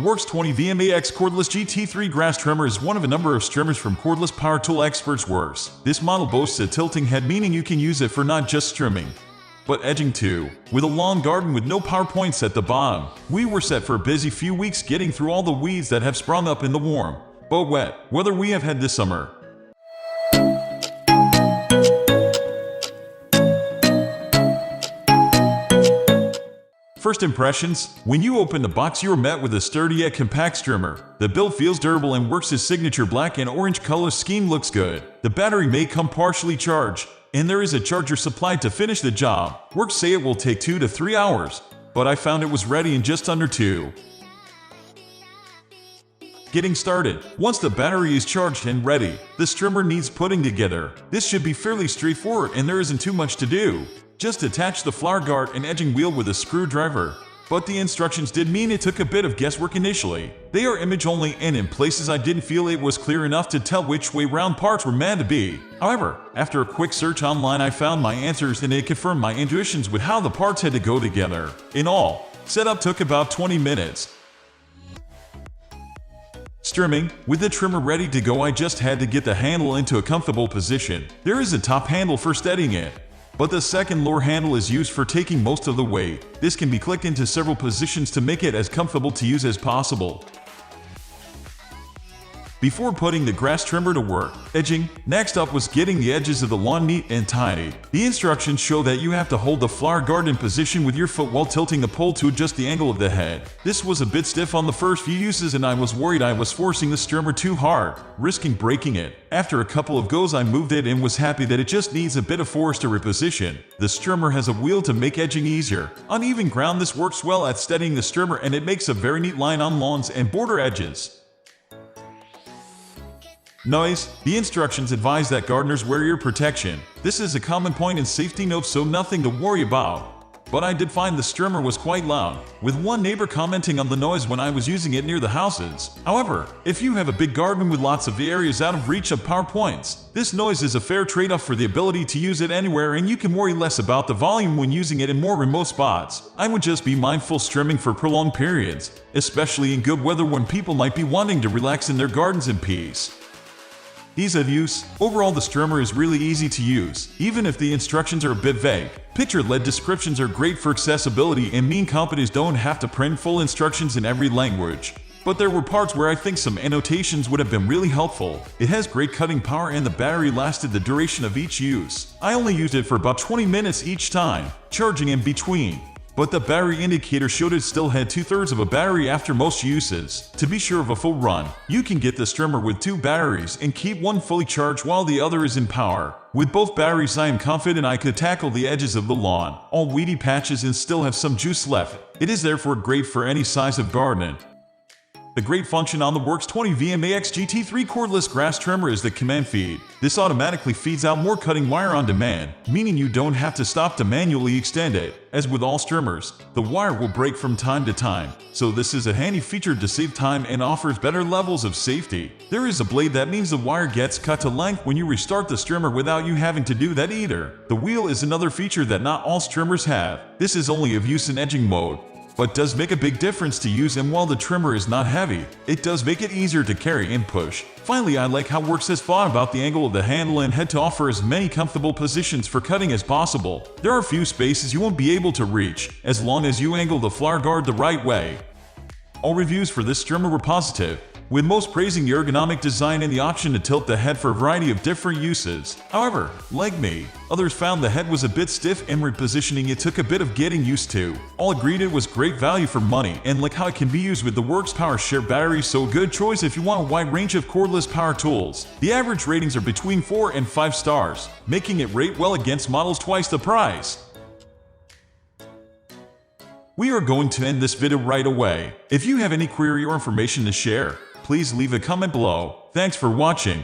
Worx 20V MAX Cordless GT3 grass trimmer is one of a number of strimmers from cordless power tool experts Worx. This model boasts a tilting head, meaning you can use it for not just trimming, but edging too. With a lawn garden with no power points at the bottom, we were set for a busy few weeks getting through all the weeds that have sprung up in the warm but wet weather we have had this summer. First impressions: when you open the box, you are met with a sturdy yet compact strimmer. The build feels durable and Worx's signature black and orange color scheme looks good. The battery may come partially charged, and there is a charger supplied to finish the job. Worx say it will take 2 to 3 hours, but I found it was ready in just under 2. Getting started: once the battery is charged and ready, the strimmer needs putting together. This should be fairly straightforward and there isn't too much to do. Just attach the flower guard and edging wheel with a screwdriver. But the instructions did mean it took a bit of guesswork initially. They are image only, and in places I didn't feel it was clear enough to tell which way round parts were meant to be. However, after a quick search online, I found my answers and it confirmed my intuitions with how the parts had to go together. In all, setup took about 20 minutes. Strimming: with the trimmer ready to go, I just had to get the handle into a comfortable position. There is a top handle for steadying it, but the second lower handle is used for taking most of the weight. This can be clicked into several positions to make it as comfortable to use as possible. Before putting the grass trimmer to work, edging. Next up was getting the edges of the lawn neat and tidy. The instructions show that you have to hold the flower guard in position with your foot while tilting the pole to adjust the angle of the head. This was a bit stiff on the first few uses and I was worried I was forcing the strimmer too hard, risking breaking it. After a couple of goes I moved it and was happy that it just needs a bit of force to reposition. The strimmer has a wheel to make edging easier. On even ground, this works well at steadying the strimmer and it makes a very neat line on lawns and border edges. Noise: the instructions advise that gardeners wear ear protection. This is a common point in safety notes, so nothing to worry about. But I did find the strimmer was quite loud, with one neighbor commenting on the noise when I was using it near the houses. However, if you have a big garden with lots of areas out of reach of power points, this noise is a fair trade-off for the ability to use it anywhere, and you can worry less about the volume when using it in more remote spots. I would just be mindful strimming for prolonged periods, especially in good weather when people might be wanting to relax in their gardens in peace. Ease of use: overall the strimmer is really easy to use, even if the instructions are a bit vague. Picture-led descriptions are great for accessibility and mean companies don't have to print full instructions in every language. But there were parts where I think some annotations would have been really helpful. It has great cutting power and the battery lasted the duration of each use. I only used it for about 20 minutes each time, charging in between. But the battery indicator showed it still had 2/3 of a battery after most uses. To be sure of a full run, you can get the strimmer with 2 batteries and keep one fully charged while the other is in power. With both batteries I am confident I could tackle the edges of the lawn, all weedy patches, and still have some juice left. It is therefore great for any size of garden. The great function on the Worx 20V MAX GT3 cordless grass trimmer is the command feed. This automatically feeds out more cutting wire on demand, meaning you don't have to stop to manually extend it. As with all strimmers, the wire will break from time to time, so this is a handy feature to save time and offers better levels of safety. There is a blade that means the wire gets cut to length when you restart the strimmer without you having to do that either. The wheel is another feature that not all strimmers have. This is only of use in edging mode, but does make a big difference to use, and while the trimmer is not heavy, it does make it easier to carry and push. Finally, I like how Worx has thought about the angle of the handle and head to offer as many comfortable positions for cutting as possible. There are few spaces you won't be able to reach, as long as you angle the flower guard the right way. All reviews for this strimmer were positive, with most praising the ergonomic design and the option to tilt the head for a variety of different uses. However, like me, others found the head was a bit stiff and repositioning it took a bit of getting used to. All agreed it was great value for money and like how it can be used with the Worx Power Share battery, so a good choice if you want a wide range of cordless power tools. The average ratings are between 4 and 5 stars, making it rate well against models twice the price. We are going to end this video right away. If you have any query or information to share, please leave a comment below. Thanks for watching.